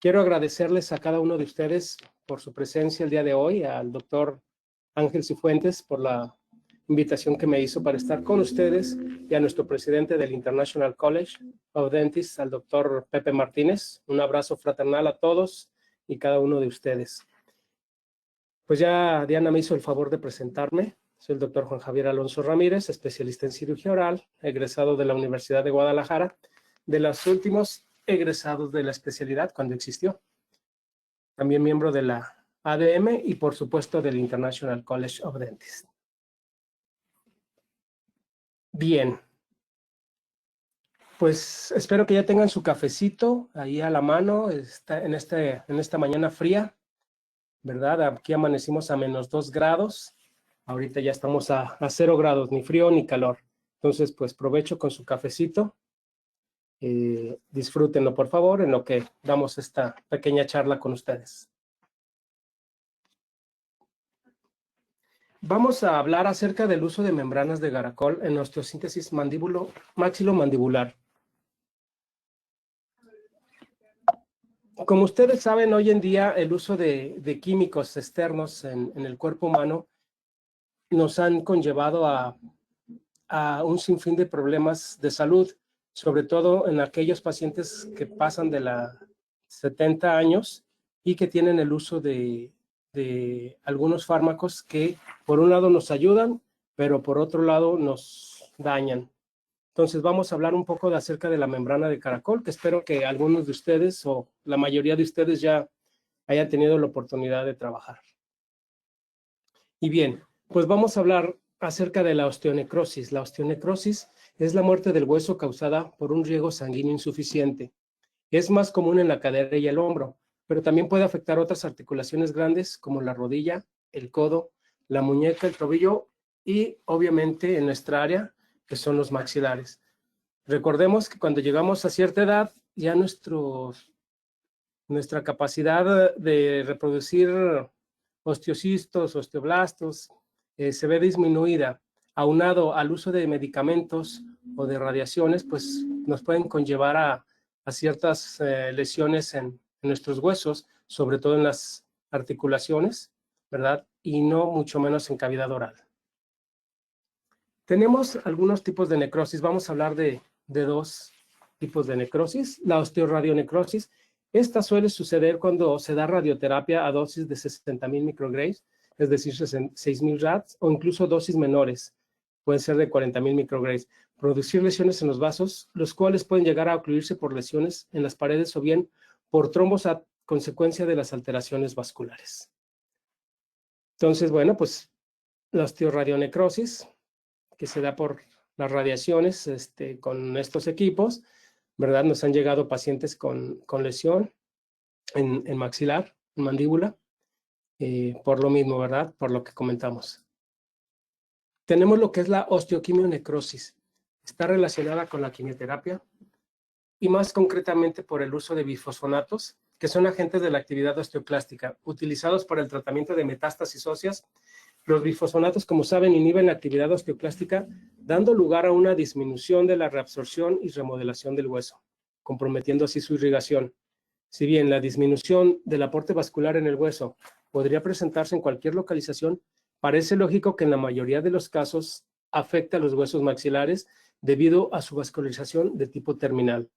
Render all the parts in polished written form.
Quiero agradecerles a cada uno de ustedes por su presencia el día de hoy, al doctor Ángel Cifuentes por la invitación que me hizo para estar con ustedes y a nuestro presidente del International College of Dentists, al doctor Pepe Martínez. Un abrazo fraternal a todos y cada uno de ustedes. Pues ya Diana me hizo el favor de presentarme. Soy el doctor Juan Javier Alonso Ramírez, especialista en cirugía oral, egresado de la Universidad de Guadalajara, de los últimos egresados de la especialidad cuando existió. También miembro de la ADM y por supuesto del International College of Dentists. Bien, pues espero que ya tengan su cafecito ahí a la mano en esta mañana fría, ¿verdad? Aquí amanecimos a -2 grados, ahorita ya estamos a 0 grados, ni frío ni calor. Entonces, pues provecho con su cafecito, disfrútenlo por favor en lo que damos esta pequeña charla con ustedes. Vamos a hablar acerca del uso de membranas de Garacol en osteosíntesis maxilomandibular. Como ustedes saben, hoy en día el uso de químicos externos en el cuerpo humano nos han conllevado a un sinfín de problemas de salud, sobre todo en aquellos pacientes que pasan de los 70 años y que tienen el uso de algunos fármacos que por un lado nos ayudan, pero por otro lado nos dañan. Entonces vamos a hablar un poco acerca de la membrana de caracol, que espero que algunos de ustedes o la mayoría de ustedes ya hayan tenido la oportunidad de trabajar. Y bien, pues vamos a hablar acerca de la osteonecrosis. La osteonecrosis es la muerte del hueso causada por un riego sanguíneo insuficiente. Es más común en la cadera y el hombro, pero también puede afectar otras articulaciones grandes como la rodilla, el codo, la muñeca, el tobillo y obviamente en nuestra área, que son los maxilares. Recordemos que cuando llegamos a cierta edad, ya nuestra capacidad de reproducir osteocistos, osteoblastos, se ve disminuida. Aunado al uso de medicamentos o de radiaciones, pues nos pueden conllevar a ciertas lesiones en nuestros huesos, sobre todo en las articulaciones, ¿verdad? Y no mucho menos en cavidad oral. Tenemos algunos tipos de necrosis. Vamos a hablar de dos tipos de necrosis. La osteoradionecrosis. Esta suele suceder cuando se da radioterapia a dosis de 60,000 micrograys, es decir, 6,000 rads, o incluso dosis menores, pueden ser de 40,000 micrograys. Producir lesiones en los vasos, los cuales pueden llegar a ocluirse por lesiones en las paredes o bien por trombos a consecuencia de las alteraciones vasculares. Entonces, bueno, pues la osteoradionecrosis, que se da por las radiaciones con estos equipos, ¿verdad? Nos han llegado pacientes con lesión en maxilar, en mandíbula, por lo mismo, ¿verdad? Por lo que comentamos. Tenemos lo que es la osteoquimionecrosis. Está relacionada con la quimioterapia y más concretamente por el uso de bifosfonatos, que son agentes de la actividad osteoclástica, utilizados para el tratamiento de metástasis óseas. Los bifosfonatos, como saben, inhiben la actividad osteoclástica, dando lugar a una disminución de la reabsorción y remodelación del hueso, comprometiendo así su irrigación. Si bien la disminución del aporte vascular en el hueso podría presentarse en cualquier localización, parece lógico que en la mayoría de los casos afecta a los huesos maxilares debido a su vascularización de tipo terminal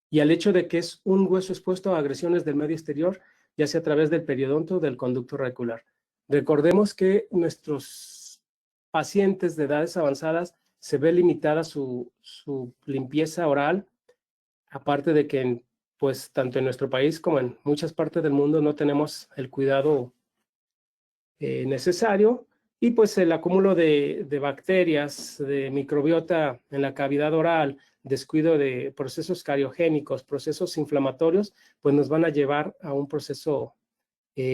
y al hecho de que es un hueso expuesto a agresiones del medio exterior, ya sea a través del periodonto o del conducto radicular. Recordemos que nuestros pacientes de edades avanzadas se ve limitada su limpieza oral, aparte de que pues tanto en nuestro país como en muchas partes del mundo no tenemos el cuidado necesario y pues el acúmulo de bacterias, de microbiota en la cavidad oral, descuido de procesos cariogénicos, procesos inflamatorios, pues nos van a llevar a un proceso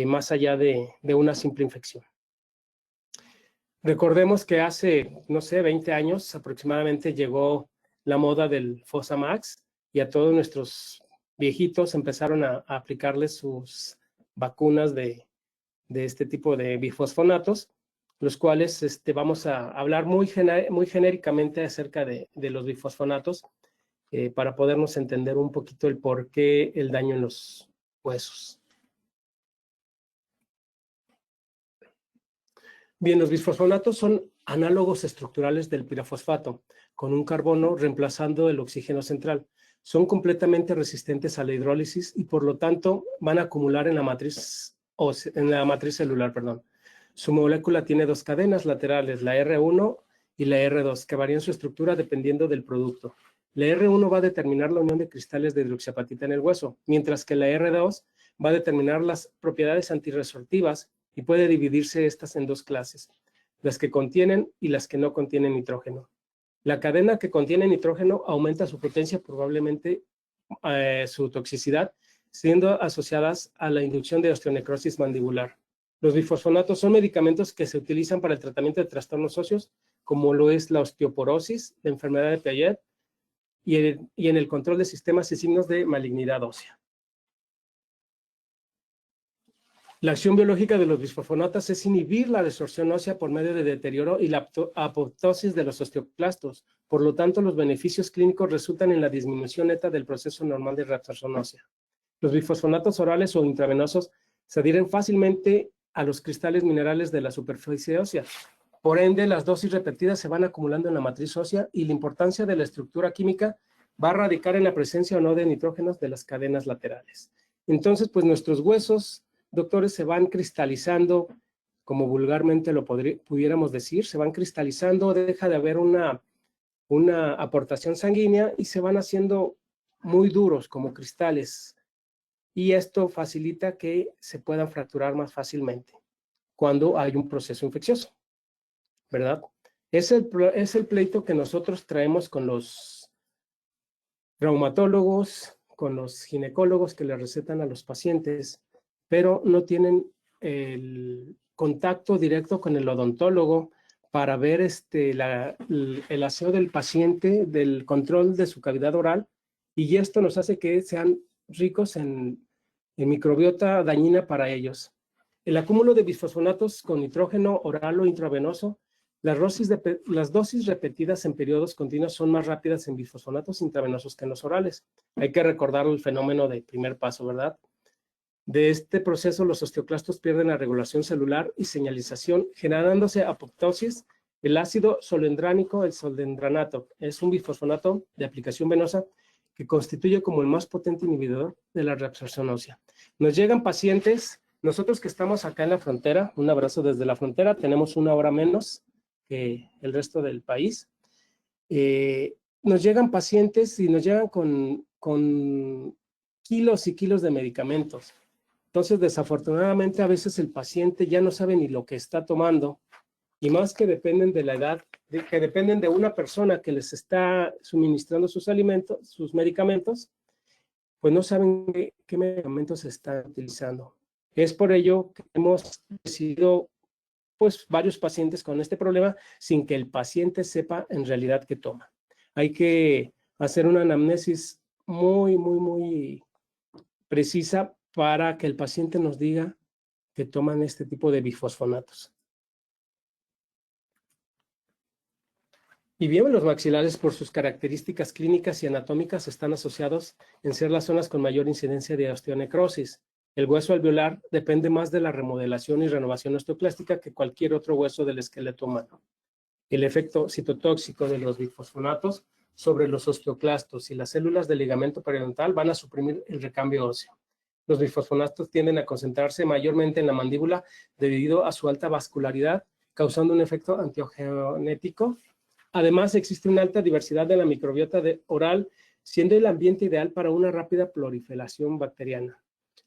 más allá de una simple infección. Recordemos que hace, no sé, 20 años aproximadamente llegó la moda del Fosamax y a todos nuestros viejitos empezaron a aplicarles sus vacunas de este tipo de bifosfonatos, los cuales vamos a hablar muy genéricamente acerca de los bifosfonatos para podernos entender un poquito el por qué el daño huesos. Bien, los bisfosfonatos son análogos estructurales del pirofosfato, con un carbono reemplazando el oxígeno central. Son completamente resistentes a la hidrólisis y por lo tanto van a acumular en la matriz celular. Su molécula tiene dos cadenas laterales, la R1 y la R2, que varían su estructura dependiendo del producto. La R1 va a determinar la unión de cristales de hidroxiapatita en el hueso, mientras que la R2 va a determinar las propiedades antirresortivas y puede dividirse estas en dos clases, las que contienen y las que no contienen nitrógeno. La cadena que contiene nitrógeno aumenta su potencia, probablemente su toxicidad, siendo asociadas a la inducción de osteonecrosis mandibular. Los bifosfonatos son medicamentos que se utilizan para el tratamiento de trastornos óseos, como lo es la osteoporosis, la enfermedad de Piaget, y en el control de sistemas y signos de malignidad ósea. La acción biológica de los bisfosfonatos es inhibir la desorción ósea por medio de deterioro y la apoptosis de los osteoclastos. Por lo tanto, los beneficios clínicos resultan en la disminución neta del proceso normal de reabsorción ósea. Los bifosfonatos orales o intravenosos se adhieren fácilmente a los cristales minerales de la superficie ósea. Por ende, las dosis repetidas se van acumulando en la matriz ósea y la importancia de la estructura química va a radicar en la presencia o no de nitrógenos de las cadenas laterales. Entonces, pues nuestros huesos, doctores, se van cristalizando, como vulgarmente lo pudiéramos decir, se van cristalizando, deja de haber una aportación sanguínea y se van haciendo muy duros como cristales. Y esto facilita que se puedan fracturar más fácilmente cuando hay un proceso infeccioso, ¿verdad? Es el pleito que nosotros traemos con los reumatólogos, con los ginecólogos que le recetan a los pacientes, pero no tienen el contacto directo con el odontólogo para ver el aseo del paciente, del control de su cavidad oral, y esto nos hace que sean ricos en microbiota dañina para ellos. El acúmulo de bisfosfonatos con nitrógeno oral o intravenoso, las dosis repetidas en periodos continuos son más rápidas en bisfosfonatos intravenosos que en los orales. Hay que recordar el fenómeno de primer paso, ¿verdad? De este proceso, los osteoclastos pierden la regulación celular y señalización, generándose apoptosis. El ácido solendránico, el soldendranato, es un bifosfonato de aplicación venosa que constituye como el más potente inhibidor de la reabsorción ósea. Nos llegan pacientes, nosotros que estamos acá en la frontera, un abrazo desde la frontera, tenemos una hora menos que el resto del país. Nos llegan pacientes y nos llegan con kilos y kilos de medicamentos. Entonces, desafortunadamente, a veces el paciente ya no sabe ni lo que está tomando, y más que dependen de la edad, que dependen de una persona que les está suministrando sus alimentos, sus medicamentos, pues no saben qué medicamentos están utilizando. Es por ello que hemos decidido, pues, varios pacientes con este problema sin que el paciente sepa en realidad qué toma. Hay que hacer una anamnesis muy, muy, muy precisa para que el paciente nos diga que toman este tipo de bifosfonatos. Y bien, los maxilares, por sus características clínicas y anatómicas, están asociados en ser las zonas con mayor incidencia de osteonecrosis. El hueso alveolar depende más de la remodelación y renovación osteoclástica que cualquier otro hueso del esqueleto humano. El efecto citotóxico de los bifosfonatos sobre los osteoclastos y las células del ligamento periodontal van a suprimir el recambio óseo. Los bifosfonatos tienden a concentrarse mayormente en la mandíbula debido a su alta vascularidad, causando un efecto antiogenético. Además, existe una alta diversidad de la microbiota oral, siendo el ambiente ideal para una rápida proliferación bacteriana.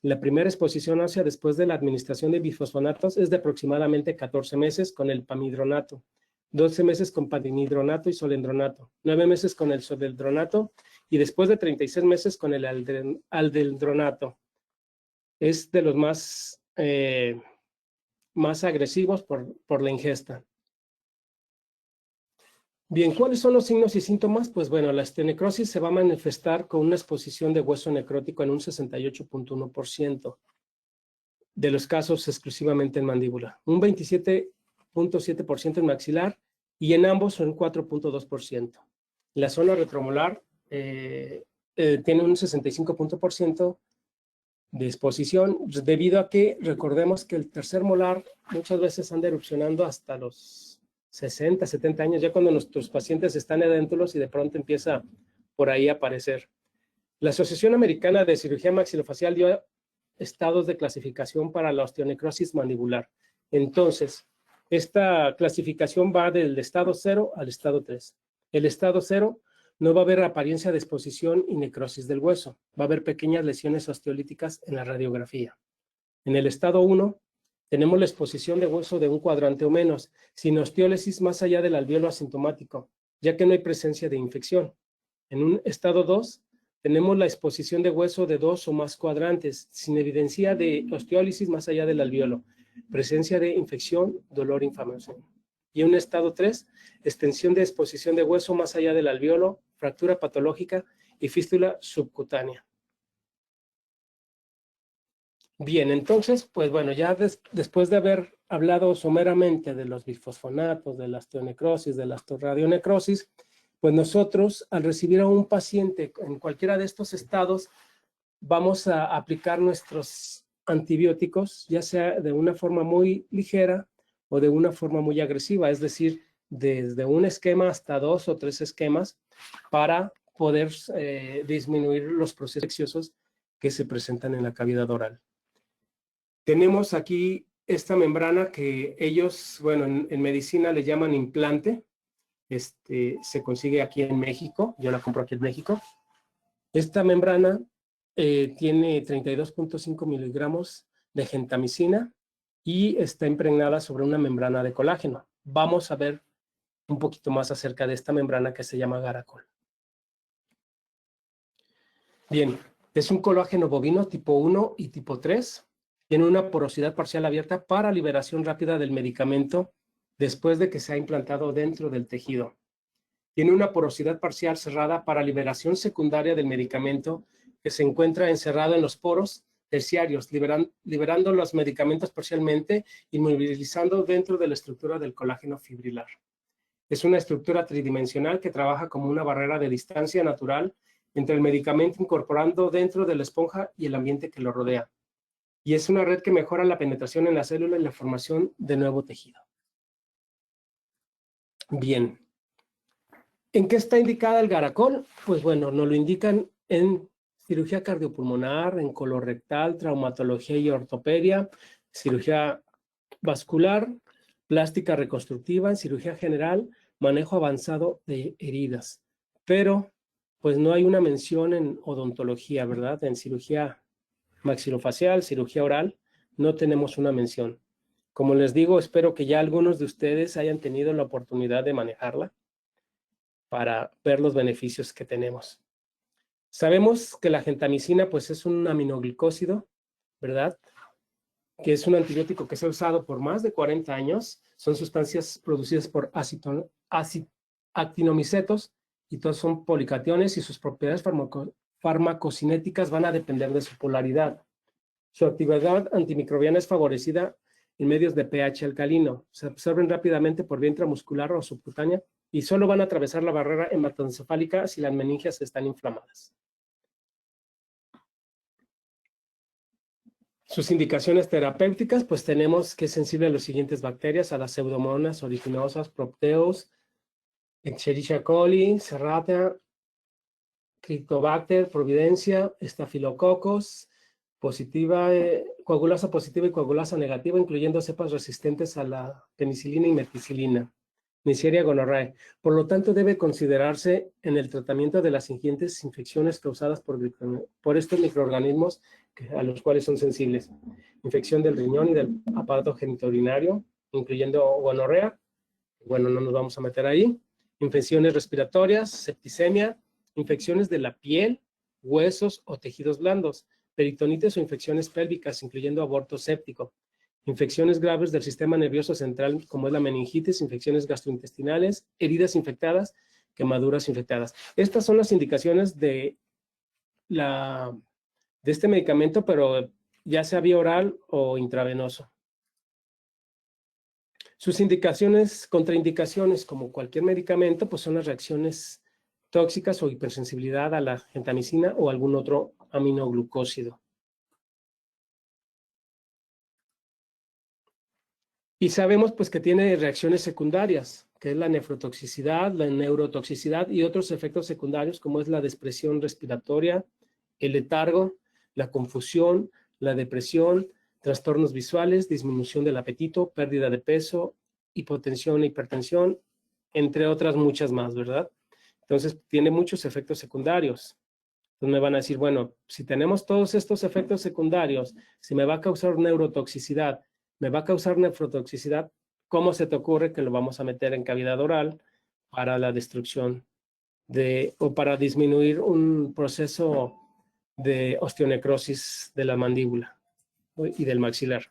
La primera exposición ósea después de la administración de bifosfonatos es de aproximadamente 14 meses con el pamidronato, 12 meses con pamidronato y solendronato, 9 meses con el soldendronato y después de 36 meses con el aldeldronato. Es de los más agresivos por la ingesta. Bien, ¿cuáles son los signos y síntomas? Pues bueno, la osteonecrosis se va a manifestar con una exposición de hueso necrótico en un 68.1% de los casos exclusivamente en mandíbula, un 27.7% en maxilar y en ambos un 4.2%. La zona retromolar tiene un 65% exposición, debido a que recordemos que el tercer molar muchas veces anda erupcionando hasta los 60, 70 años, ya cuando nuestros pacientes están edéntulos y de pronto empieza por ahí a aparecer. La Asociación Americana de Cirugía Maxilofacial dio estados de clasificación para la osteonecrosis mandibular. Entonces, esta clasificación va del estado 0 al estado 3. El estado 0 no va a haber apariencia de exposición y necrosis del hueso. Va a haber pequeñas lesiones osteolíticas en la radiografía. En el estado 1 tenemos la exposición de hueso de un cuadrante o menos, sin osteólisis más allá del alvéolo asintomático, ya que no hay presencia de infección. En un estado 2 tenemos la exposición de hueso de 2 o más cuadrantes, sin evidencia de osteólisis más allá del alvéolo, presencia de infección, dolor, inflamación. Y en un estado 3, extensión de exposición de hueso más allá del alvéolo, fractura patológica y fístula subcutánea. Bien, entonces, pues bueno, ya después de haber hablado someramente de los bifosfonatos, de la osteonecrosis, de la osteoradionecrosis, pues nosotros, al recibir a un paciente en cualquiera de estos estados, vamos a aplicar nuestros antibióticos, ya sea de una forma muy ligera o de una forma muy agresiva, es decir, desde un esquema hasta 2 o 3 esquemas para poder disminuir los procesos infecciosos que se presentan en la cavidad oral. Tenemos aquí esta membrana que ellos, bueno, en medicina le llaman implante. Se consigue aquí en México, yo la compro aquí en México. Esta membrana tiene 32.5 miligramos de gentamicina y está impregnada sobre una membrana de colágeno. Vamos a ver un poquito más acerca de esta membrana que se llama Garacol. Bien, es un colágeno bovino tipo 1 y tipo 3. Tiene una porosidad parcial abierta para liberación rápida del medicamento después de que se ha implantado dentro del tejido. Tiene una porosidad parcial cerrada para liberación secundaria del medicamento que se encuentra encerrado en los poros terciarios, liberando los medicamentos parcialmente, inmovilizando dentro de la estructura del colágeno fibrilar. Es una estructura tridimensional que trabaja como una barrera de distancia natural entre el medicamento incorporando dentro de la esponja y el ambiente que lo rodea. Y es una red que mejora la penetración en la célula y la formación de nuevo tejido. Bien. ¿En qué está indicada el Garacol? Pues bueno, nos lo indican en cirugía cardiopulmonar, en colorectal, traumatología y ortopedia, cirugía vascular, plástica reconstructiva, en cirugía general, manejo avanzado de heridas. Pero, pues no hay una mención en odontología, ¿verdad? En cirugía maxilofacial, cirugía oral, no tenemos una mención. Como les digo, espero que ya algunos de ustedes hayan tenido la oportunidad de manejarla para ver los beneficios que tenemos. Sabemos que la gentamicina pues es un aminoglicósido, ¿verdad? Que es un antibiótico que se ha usado por más de 40 años. Son sustancias producidas por actinomicetos y todos son policationes y sus propiedades farmacocinéticas van a depender de su polaridad. Su actividad antimicrobiana es favorecida en medios de pH alcalino. Se absorben rápidamente por vía intramuscular o subcutánea y solo van a atravesar la barrera hematoencefálica si las meningias están inflamadas. Sus indicaciones terapéuticas, pues tenemos que es sensible a las siguientes bacterias, a las pseudomonas originosas, Proteus, Escherichia coli, Serratia, Cryptobacter, Providencia, Staphylococcus, coagulasa positiva y coagulasa negativa, incluyendo cepas resistentes a la penicilina y meticilina. Neisseria gonorrhoeae. Por lo tanto, debe considerarse en el tratamiento de las siguientes infecciones causadas por estos microorganismos a los cuales son sensibles. Infección del riñón y del aparato genitourinario, incluyendo gonorrea. Bueno, no nos vamos a meter ahí. Infecciones respiratorias, septicemia, infecciones de la piel, huesos o tejidos blandos, peritonitis o infecciones pélvicas, incluyendo aborto séptico. Infecciones graves del sistema nervioso central, como es la meningitis, infecciones gastrointestinales, heridas infectadas, quemaduras infectadas. Estas son las indicaciones de este medicamento, pero ya sea vía oral o intravenoso. Sus indicaciones, contraindicaciones, como cualquier medicamento, pues son las reacciones tóxicas o hipersensibilidad a la gentamicina o algún otro aminoglucósido. Y sabemos pues que tiene reacciones secundarias, que es la nefrotoxicidad, la neurotoxicidad y otros efectos secundarios como es la despresión respiratoria, el letargo, la confusión, la depresión, trastornos visuales, disminución del apetito, pérdida de peso, hipotensión e hipertensión, entre otras muchas más, ¿verdad? Entonces tiene muchos efectos secundarios. Entonces me van a decir, bueno, si tenemos todos estos efectos secundarios, si me va a causar neurotoxicidad, me va a causar nefrotoxicidad, ¿cómo se te ocurre que lo vamos a meter en cavidad oral para la destrucción o para disminuir un proceso de osteonecrosis de la mandíbula y del maxilar?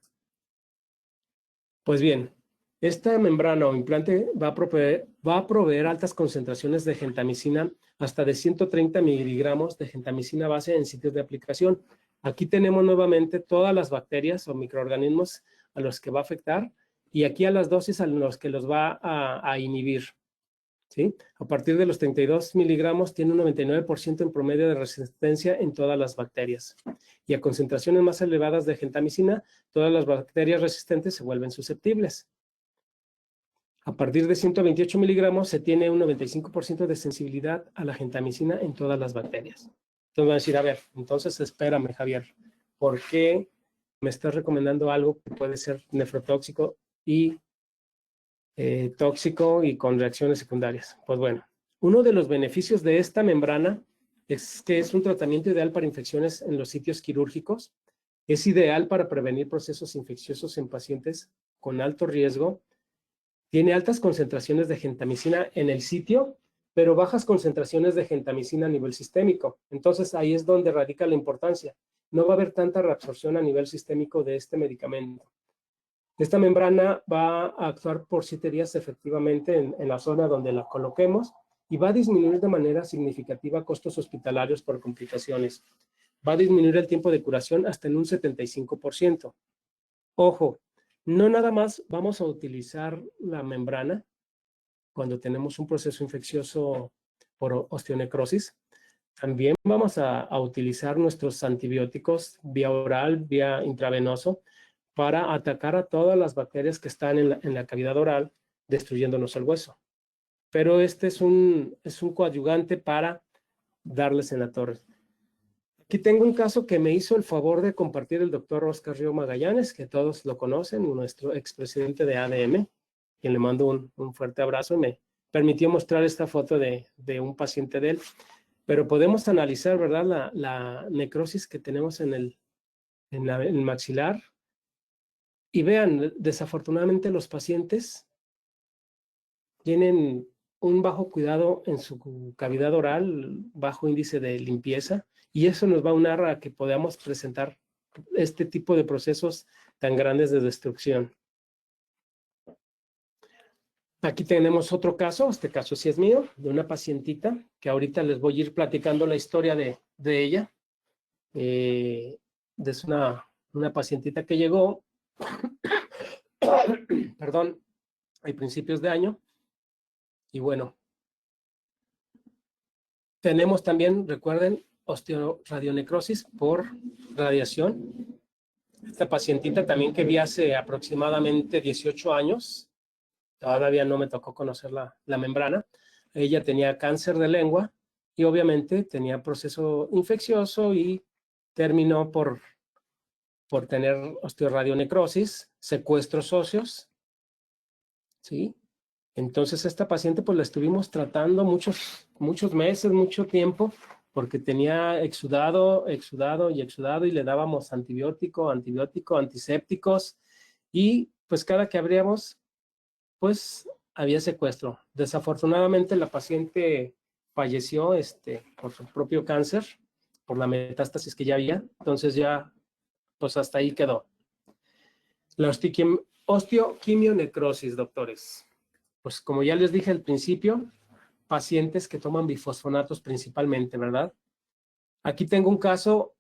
Pues bien, esta membrana o implante va a proveer altas concentraciones de gentamicina, hasta de 130 miligramos de gentamicina base en sitios de aplicación. Aquí tenemos nuevamente todas las bacterias o microorganismos a los que va a afectar y aquí a las dosis a los que los va a inhibir. ¿Sí? A partir de los 32 miligramos tiene un 99% en promedio de resistencia en todas las bacterias. Y a concentraciones más elevadas de gentamicina, todas las bacterias resistentes se vuelven susceptibles. A partir de 128 miligramos se tiene un 95% de sensibilidad a la gentamicina en todas las bacterias. Entonces van a decir, a ver, entonces espérame, Javier, ¿por qué me estás recomendando algo que puede ser nefrotóxico y tóxico y con reacciones secundarias? Pues bueno, uno de los beneficios de esta membrana es que es un tratamiento ideal para infecciones en los sitios quirúrgicos. Es ideal para prevenir procesos infecciosos en pacientes con alto riesgo. Tiene altas concentraciones de gentamicina en el sitio, pero bajas concentraciones de gentamicina a nivel sistémico. Entonces ahí es donde radica la importancia. No va a haber tanta reabsorción a nivel sistémico de este medicamento. Esta membrana va a actuar por 7 días efectivamente en la zona donde la coloquemos y va a disminuir de manera significativa costos hospitalarios por complicaciones. Va a disminuir el tiempo de curación hasta en un 75%. Ojo, no nada más vamos a utilizar la membrana cuando tenemos un proceso infeccioso por osteonecrosis. También vamos a utilizar nuestros antibióticos vía oral, vía intravenoso, para atacar a todas las bacterias que están en la cavidad oral, destruyéndonos el hueso. Pero este es un coadyuvante para darles en la torre. Aquí tengo un caso que me hizo el favor de compartir el doctor Oscar Río Magallanes, que todos lo conocen, nuestro expresidente de ADM, quien le mando un fuerte abrazo y me permitió mostrar esta foto de un paciente de él. Pero podemos analizar, ¿verdad?, la necrosis que tenemos en el maxilar. Y vean, desafortunadamente los pacientes tienen un bajo cuidado en su cavidad oral, bajo índice de limpieza, y eso nos va a unar a que podamos presentar este tipo de procesos tan grandes de destrucción. Aquí tenemos otro caso, este caso sí es mío, de una pacientita, que ahorita les voy a ir platicando la historia de ella. Es una pacientita que llegó, perdón, a principios de año, y bueno, tenemos también, recuerden, osteoradionecrosis por radiación. Esta pacientita también que vi hace aproximadamente 18 años, todavía no me tocó conocer la membrana. Ella tenía cáncer de lengua y obviamente tenía proceso infeccioso y terminó por tener osteoradionecrosis, secuestros óseos, ¿sí? Entonces esta paciente pues la estuvimos tratando muchos meses, mucho tiempo, porque tenía exudado y le dábamos antibiótico, antisépticos, y pues cada que abríamos pues había secuestro. Desafortunadamente la paciente falleció por su propio cáncer, por la metástasis que ya había, entonces ya pues hasta ahí quedó. La osteoquimionecrosis, doctores. Pues como ya les dije al principio, pacientes que toman bifosfonatos principalmente, ¿verdad? Aquí tengo un caso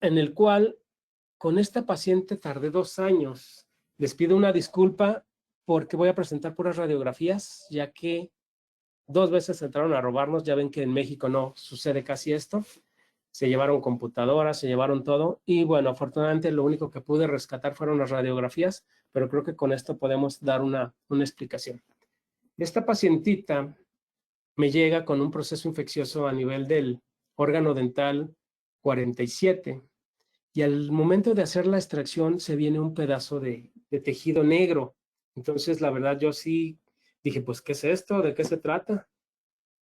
en el cual con esta paciente tardé 2 años. Les pido una disculpa porque voy a presentar puras radiografías, ya que 2 veces entraron a robarnos. Ya ven que en México no sucede casi esto. Se llevaron computadoras, se llevaron todo. Y bueno, afortunadamente lo único que pude rescatar fueron las radiografías, pero creo que con esto podemos dar una explicación. Esta pacientita me llega con un proceso infeccioso a nivel del órgano dental 47 y al momento de hacer la extracción se viene un pedazo de tejido negro. Entonces, la verdad, yo sí dije, pues, ¿qué es esto? ¿De qué se trata?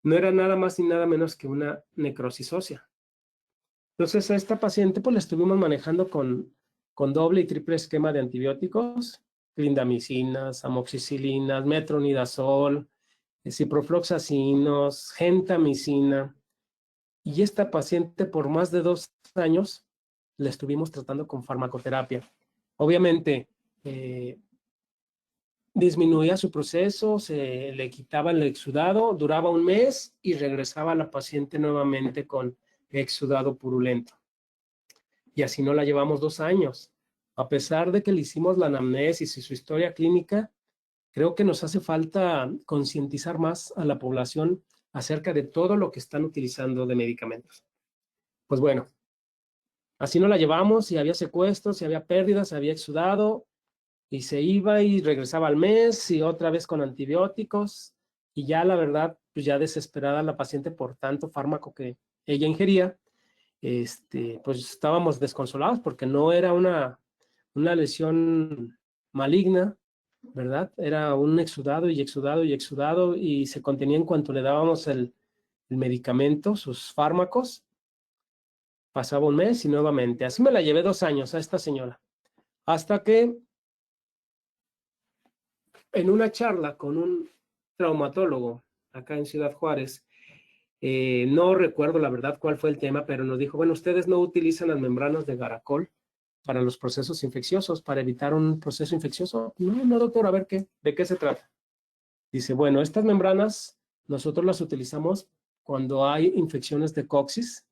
No era nada más ni nada menos que una necrosis ósea. Entonces, a esta paciente, pues, la estuvimos manejando con doble y triple esquema de antibióticos, clindamicinas, amoxicilinas, metronidazol, ciprofloxacinos, gentamicina. Y esta paciente por más de 2 años la estuvimos tratando con farmacoterapia. Obviamente, disminuía su proceso, se le quitaba el exudado, duraba un mes y regresaba la paciente nuevamente con exudado purulento. Y así no la llevamos 2 años. A pesar de que le hicimos la anamnesis y su historia clínica, creo que nos hace falta concientizar más a la población acerca de todo lo que están utilizando de medicamentos. Pues bueno, así no la llevamos y había secuestros, y había pérdidas, había exudado, y se iba y regresaba al mes y otra vez con antibióticos y ya la verdad, pues ya desesperada la paciente por tanto fármaco que ella ingería, pues estábamos desconsolados porque no era una lesión maligna, ¿verdad? Era un exudado y exudado y exudado y se contenía en cuanto le dábamos el medicamento, sus fármacos. Pasaba un mes y nuevamente. Así me la llevé 2 años a esta señora. Hasta que en una charla con un traumatólogo acá en Ciudad Juárez, no recuerdo la verdad cuál fue el tema, pero nos dijo, bueno, ustedes no utilizan las membranas de Garacol para los procesos infecciosos, para evitar un proceso infeccioso. No, no, doctor, a ver de qué se trata. Dice, bueno, estas membranas nosotros las utilizamos cuando hay infecciones de coxis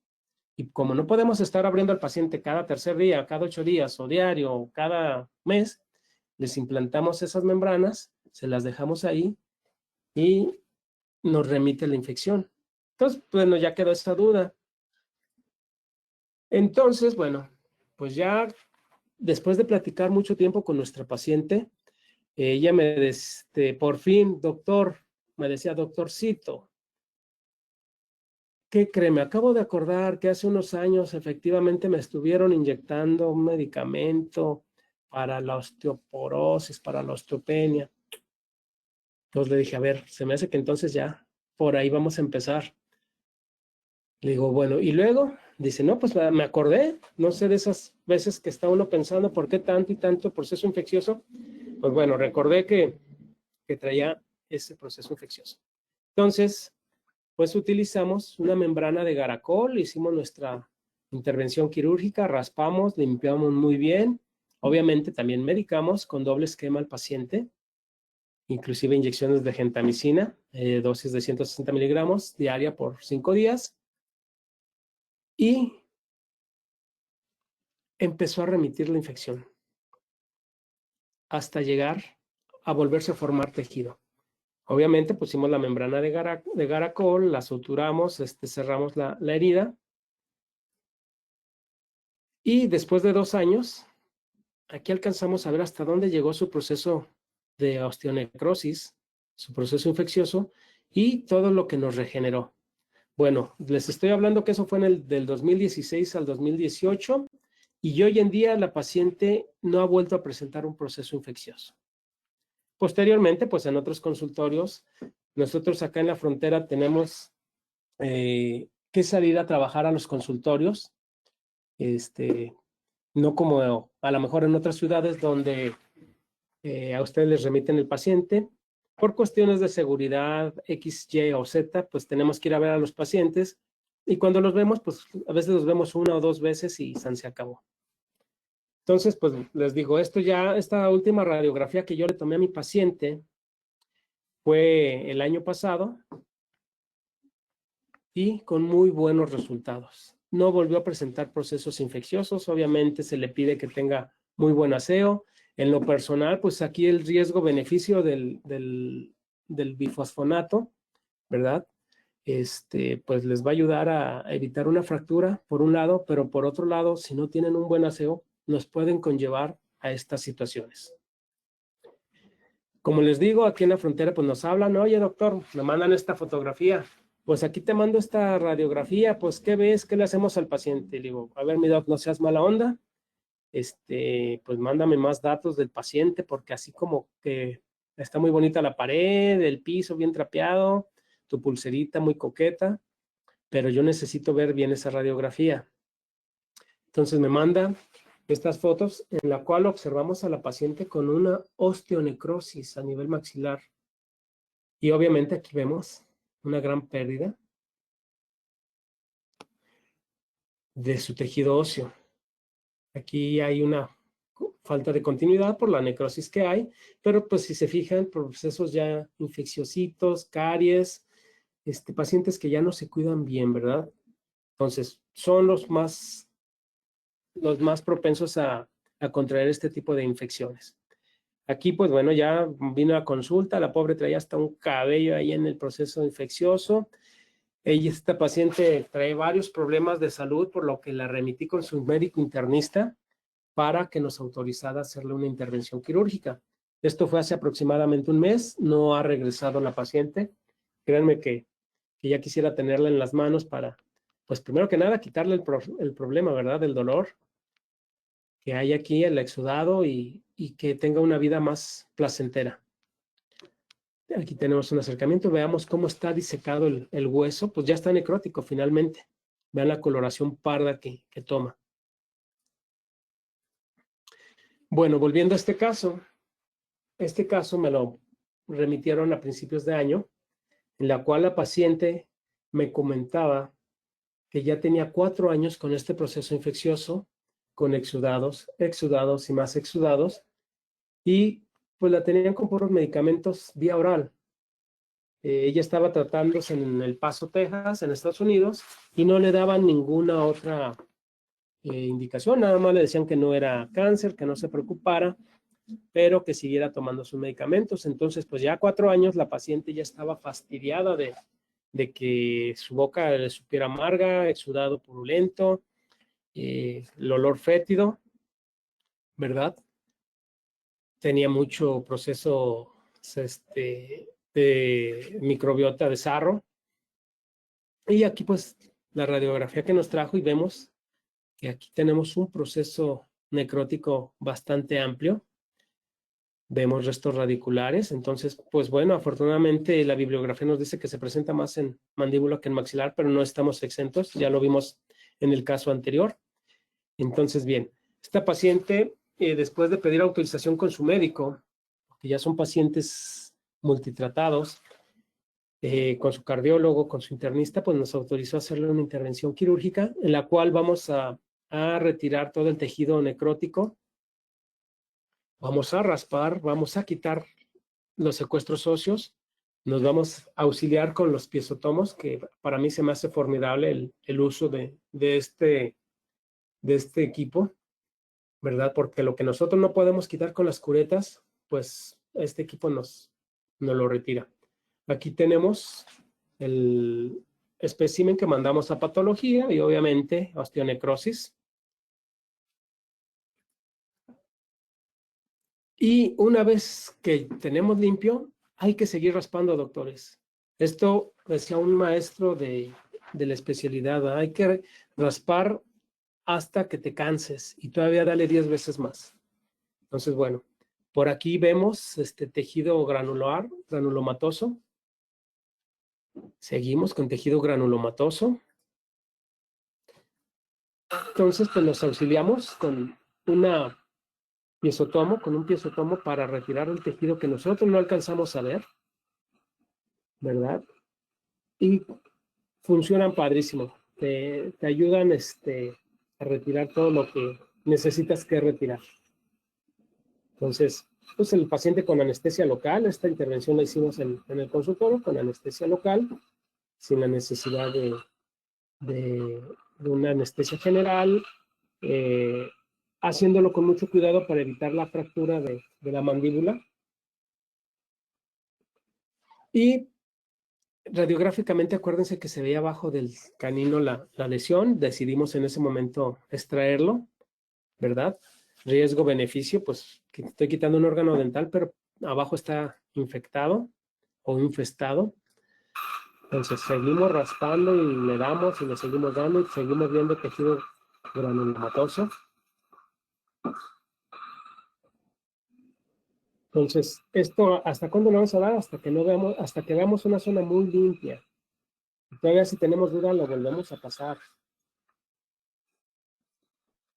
y como no podemos estar abriendo al paciente cada tercer día, cada 8 días o diario o cada mes, les implantamos esas membranas, se las dejamos ahí y nos remite la infección. Entonces, bueno, ya quedó esta duda. Entonces, bueno, pues ya después de platicar mucho tiempo con nuestra paciente, ella por fin, doctor, me decía, doctorcito, ¿qué cree? Me acabo de acordar que hace unos años efectivamente me estuvieron inyectando un medicamento para la osteoporosis, para la osteopenia. Entonces le dije, a ver, se me hace que entonces ya por ahí vamos a empezar. Le digo, bueno, y luego dice, no, pues me acordé, no sé de esas veces que está uno pensando por qué tanto y tanto proceso infeccioso. Pues bueno, recordé que traía ese proceso infeccioso. Entonces, pues utilizamos una membrana de Garacol, hicimos nuestra intervención quirúrgica, raspamos, limpiamos muy bien. Obviamente también medicamos con doble esquema al paciente, inclusive inyecciones de gentamicina, dosis de 160 miligramos diaria por 5 días. Y empezó a remitir la infección hasta llegar a volverse a formar tejido. Obviamente pusimos la membrana de Garacol, la suturamos, cerramos la herida. Y después de 2 años, aquí alcanzamos a ver hasta dónde llegó su proceso de osteonecrosis, su proceso infeccioso y todo lo que nos regeneró. Bueno, les estoy hablando que eso fue del 2016 al 2018 y hoy en día la paciente no ha vuelto a presentar un proceso infeccioso. Posteriormente, pues en otros consultorios, nosotros acá en la frontera tenemos que salir a trabajar a los consultorios, no como a lo mejor en otras ciudades donde a ustedes les remiten el paciente. Por cuestiones de seguridad X, Y o Z, pues tenemos que ir a ver a los pacientes y cuando los vemos, pues a veces los vemos 1 o 2 veces y se acabó. Entonces, pues les digo, esta última radiografía que yo le tomé a mi paciente fue el año pasado y con muy buenos resultados. No volvió a presentar procesos infecciosos, obviamente se le pide que tenga muy buen aseo. En lo personal, pues aquí el riesgo-beneficio del bifosfonato, ¿verdad? Pues les va a ayudar a evitar una fractura, por un lado, pero por otro lado, si no tienen un buen aseo, nos pueden conllevar a estas situaciones. Como les digo, aquí en la frontera pues nos hablan, oye doctor, me mandan esta fotografía, pues aquí te mando esta radiografía, pues ¿qué ves? ¿Qué le hacemos al paciente? Le digo, a ver mi doc, no seas mala onda, pues mándame más datos del paciente porque así como que está muy bonita la pared, el piso bien trapeado, tu pulserita muy coqueta, pero yo necesito ver bien esa radiografía. Entonces me manda estas fotos en la cual observamos a la paciente con una osteonecrosis a nivel maxilar. Y obviamente aquí vemos una gran pérdida de su tejido óseo. Aquí hay una falta de continuidad por la necrosis que hay, pero pues si se fijan, procesos ya infecciositos, caries, pacientes que ya no se cuidan bien, ¿verdad? Entonces, son los más propensos a contraer este tipo de infecciones. Aquí, pues bueno, ya vino a consulta, la pobre traía hasta un cabello ahí en el proceso infeccioso. Esta paciente trae varios problemas de salud, por lo que la remití con su médico internista para que nos autorizara hacerle una intervención quirúrgica. Esto fue hace aproximadamente un mes, no ha regresado la paciente. Créanme que ya quisiera tenerla en las manos para, pues primero que nada, quitarle el problema, ¿verdad? Del dolor que hay aquí, el exudado y que tenga una vida más placentera. Aquí tenemos un acercamiento, veamos cómo está disecado el hueso, pues ya está necrótico finalmente. Vean la coloración parda que toma. Bueno, volviendo a este caso me lo remitieron a principios de año, en la cual la paciente me comentaba que ya tenía 4 años con este proceso infeccioso, con exudados y más exudados, y pues la tenían con puros medicamentos vía oral. Ella estaba tratándose en El Paso, Texas, en Estados Unidos, y no le daban ninguna otra indicación, nada más le decían que no era cáncer, que no se preocupara, pero que siguiera tomando sus medicamentos. Entonces, pues ya 4 años la paciente ya estaba fastidiada de que su boca le supiera amarga, exudado purulento, el olor fétido, ¿verdad? Tenía mucho proceso de microbiota de sarro. Y aquí pues la radiografía que nos trajo y vemos que aquí tenemos un proceso necrótico bastante amplio. Vemos restos radiculares, entonces, pues bueno, afortunadamente la bibliografía nos dice que se presenta más en mandíbula que en maxilar, pero no estamos exentos, ya lo vimos en el caso anterior. Entonces, bien, esta paciente, después de pedir autorización con su médico, que ya son pacientes multitratados, con su cardiólogo, con su internista, pues nos autorizó a hacerle una intervención quirúrgica en la cual vamos a retirar todo el tejido necrótico, vamos a raspar, vamos a quitar los secuestros óseos, nos vamos a auxiliar con los piezotomos, que para mí se me hace formidable el uso de este equipo, ¿verdad? Porque lo que nosotros no podemos quitar con las curetas, pues este equipo nos lo retira. Aquí tenemos el espécimen que mandamos a patología y obviamente osteonecrosis. Y una vez que tenemos limpio, hay que seguir raspando, doctores. Esto decía un maestro de la especialidad, ¿verdad? Hay que raspar hasta que te canses y todavía dale 10 veces más. Entonces, bueno, por aquí vemos este tejido granular, granulomatoso. Seguimos con tejido granulomatoso. Entonces, pues nos auxiliamos con un piezotomo para retirar el tejido que nosotros no alcanzamos a ver, ¿verdad? Y funcionan padrísimo. Te ayudan a retirar todo lo que necesitas que retirar. Entonces, pues el paciente con anestesia local, esta intervención la hicimos en el consultorio con anestesia local, sin la necesidad de una anestesia general, haciéndolo con mucho cuidado para evitar la fractura de la mandíbula. Y radiográficamente, acuérdense que se veía abajo del canino la lesión, decidimos en ese momento extraerlo, ¿verdad? Riesgo-beneficio, pues que estoy quitando un órgano dental, pero abajo está infectado o infestado. Entonces seguimos raspando y le damos y le seguimos dando y seguimos viendo tejido granulomatoso. Entonces, esto, ¿hasta cuándo lo vamos a dar? Hasta que veamos una zona muy limpia. Todavía si tenemos duda lo volvemos a pasar.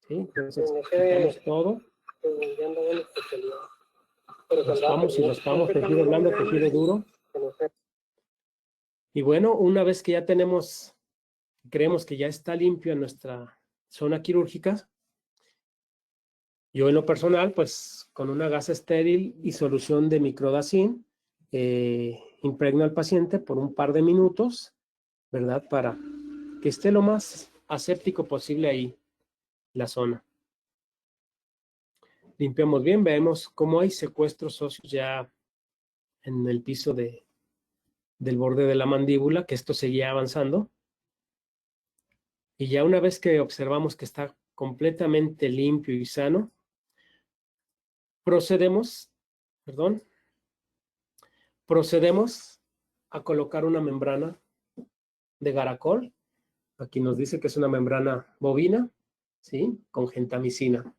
¿Sí? Entonces, quitamos todo. Raspamos y raspamos, tejido blando, tejido duro. Y bueno, una vez que ya tenemos, creemos que ya está limpio en nuestra zona quirúrgica, yo en lo personal, pues con una gasa estéril y solución de microdacin, impregno al paciente por un par de minutos, ¿verdad? Para que esté lo más aséptico posible ahí, la zona. Limpiamos bien, vemos cómo hay secuestros óseos ya en el piso del borde de la mandíbula, que esto seguía avanzando. Y ya una vez que observamos que está completamente limpio y sano, procedemos a colocar una membrana de Garacol. Aquí nos dice que es una membrana bovina, ¿sí? Con gentamicina.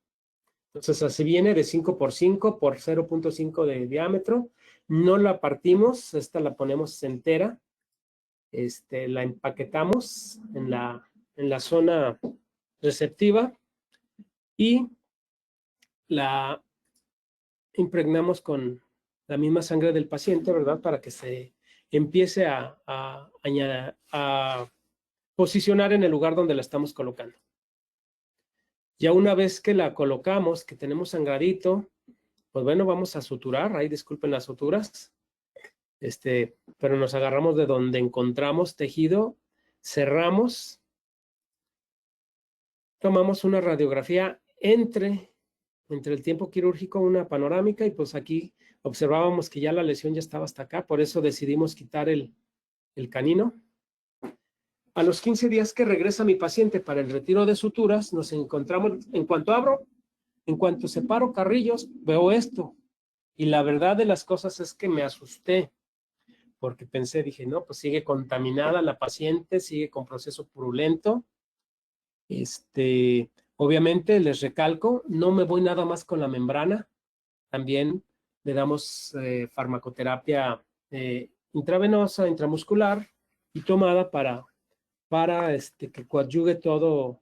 Entonces, así viene de 5x5 por 0.5 de diámetro. No la partimos, esta la ponemos entera. La empaquetamos en la zona receptiva y la impregnamos con la misma sangre del paciente, ¿verdad? Para que se empiece a posicionar en el lugar donde la estamos colocando. Ya una vez que la colocamos, que tenemos sangradito, pues bueno, vamos a suturar. Ahí disculpen las suturas. Pero nos agarramos de donde encontramos tejido, cerramos, tomamos una radiografía entre el tiempo quirúrgico, una panorámica, y pues aquí observábamos que ya la lesión ya estaba hasta acá, por eso decidimos quitar el canino. A los 15 días que regresa mi paciente para el retiro de suturas, nos encontramos, en cuanto separo carrillos, veo esto. Y la verdad de las cosas es que me asusté, porque pensé, dije, no, pues sigue contaminada la paciente, sigue con proceso purulento. Obviamente, les recalco, no me voy nada más con la membrana, también le damos farmacoterapia intravenosa, intramuscular y tomada para que coadyuve toda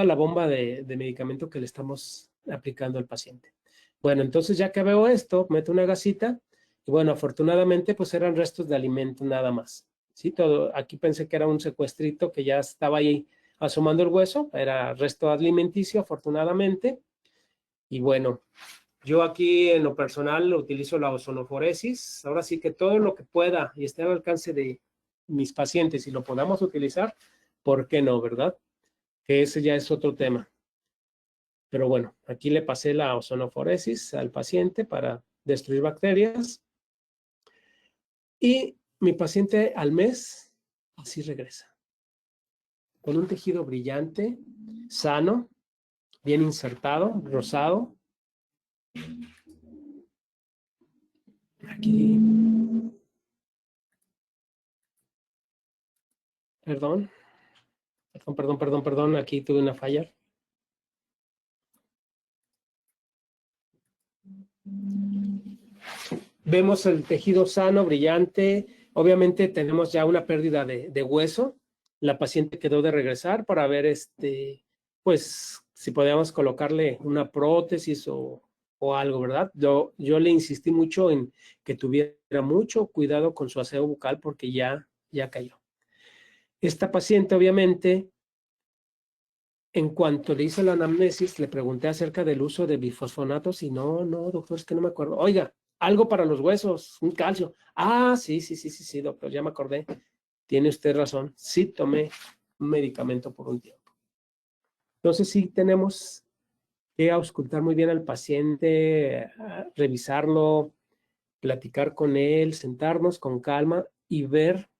la bomba de medicamento que le estamos aplicando al paciente. Bueno, entonces ya que veo esto, meto una gasita y bueno, afortunadamente pues eran restos de alimento nada más. ¿Sí? Aquí pensé que era un secuestrito que ya estaba ahí asomando el hueso, era resto alimenticio afortunadamente. Y bueno, yo aquí en lo personal utilizo la ozonoforesis. Ahora sí que todo lo que pueda y esté al alcance de mis pacientes y lo podamos utilizar, ¿por qué no, verdad? Que ese ya es otro tema. Pero bueno, aquí le pasé la ozonoforesis al paciente para destruir bacterias. Y mi paciente al mes, así regresa. Con un tejido brillante, sano, bien insertado, rosado. Aquí. Perdón, aquí tuve una falla. Vemos el tejido sano, brillante. Obviamente tenemos ya una pérdida de hueso. La paciente quedó de regresar para ver pues si podíamos colocarle una prótesis o algo, ¿verdad? Yo le insistí mucho en que tuviera mucho cuidado con su aseo bucal porque ya cayó. Esta paciente, obviamente, en cuanto le hice la anamnesis, le pregunté acerca del uso de bifosfonatos y no, doctor, es que no me acuerdo. Oiga, algo para los huesos, un calcio. Ah, sí, doctor, ya me acordé. Tiene usted razón. Sí tomé un medicamento por un tiempo. Entonces sí tenemos que auscultar muy bien al paciente, revisarlo, platicar con él, sentarnos con calma y ver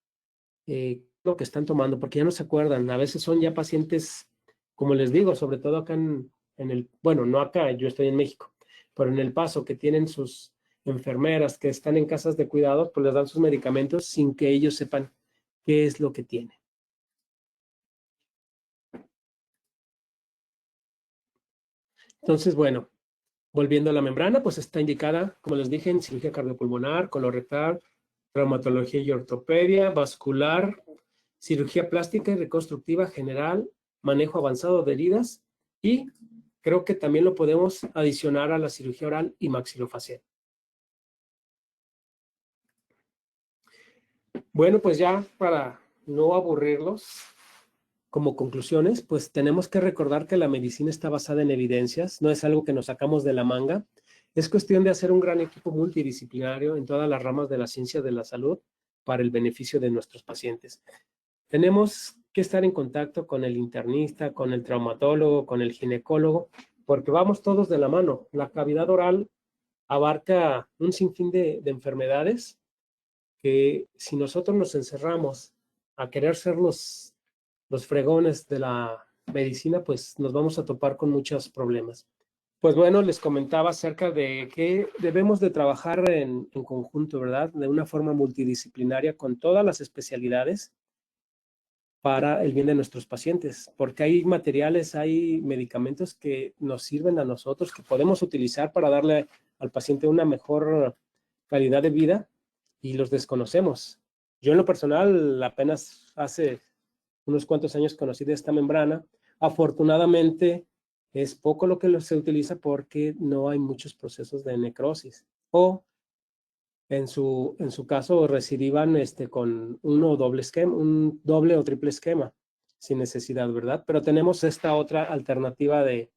lo que están tomando, porque ya no se acuerdan. A veces son ya pacientes, como les digo, sobre todo acá bueno, no acá, yo estoy en México, pero en El Paso, que tienen sus enfermeras que están en casas de cuidados, pues les dan sus medicamentos sin que ellos sepan qué es lo que tienen. Entonces, bueno, volviendo a la membrana, pues está indicada, como les dije, en cirugía cardiopulmonar, colorectal, traumatología y ortopedia, vascular, cirugía plástica y reconstructiva general, manejo avanzado de heridas y creo que también lo podemos adicionar a la cirugía oral y maxilofacial. Bueno, pues ya para no aburrirlos, como conclusiones, pues tenemos que recordar que la medicina está basada en evidencias, no es algo que nos sacamos de la manga. Es cuestión de hacer un gran equipo multidisciplinario en todas las ramas de la ciencia de la salud para el beneficio de nuestros pacientes. Tenemos que estar en contacto con el internista, con el traumatólogo, con el ginecólogo, porque vamos todos de la mano. La cavidad oral abarca un sinfín de enfermedades que si nosotros nos encerramos a querer ser los fregones de la medicina, pues nos vamos a topar con muchos problemas. Pues bueno, les comentaba acerca de que debemos de trabajar en conjunto, ¿verdad? De una forma multidisciplinaria con todas las especialidades para el bien de nuestros pacientes, porque hay materiales, hay medicamentos que nos sirven a nosotros, que podemos utilizar para darle al paciente una mejor calidad de vida y los desconocemos. Yo en lo personal apenas hace unos cuantos años conocí de esta membrana. Afortunadamente es poco lo que se utiliza porque no hay muchos procesos de necrosis o en su caso recidivan con un doble o triple esquema sin necesidad, ¿verdad? Pero tenemos esta otra alternativa de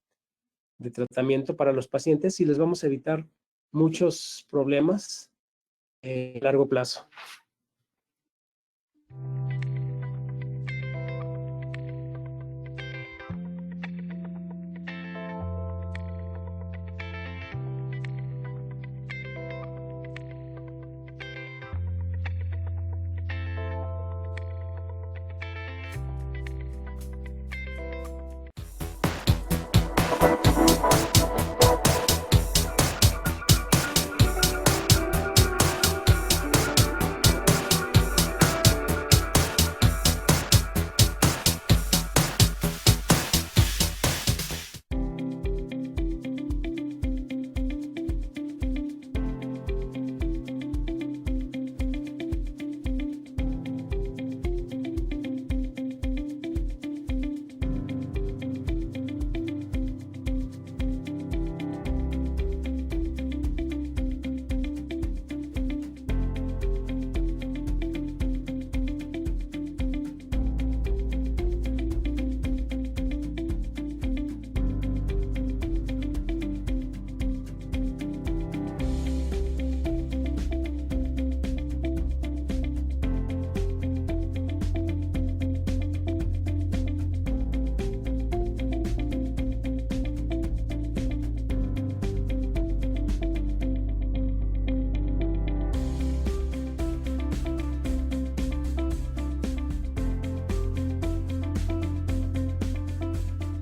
tratamiento para los pacientes y les vamos a evitar muchos problemas a largo plazo.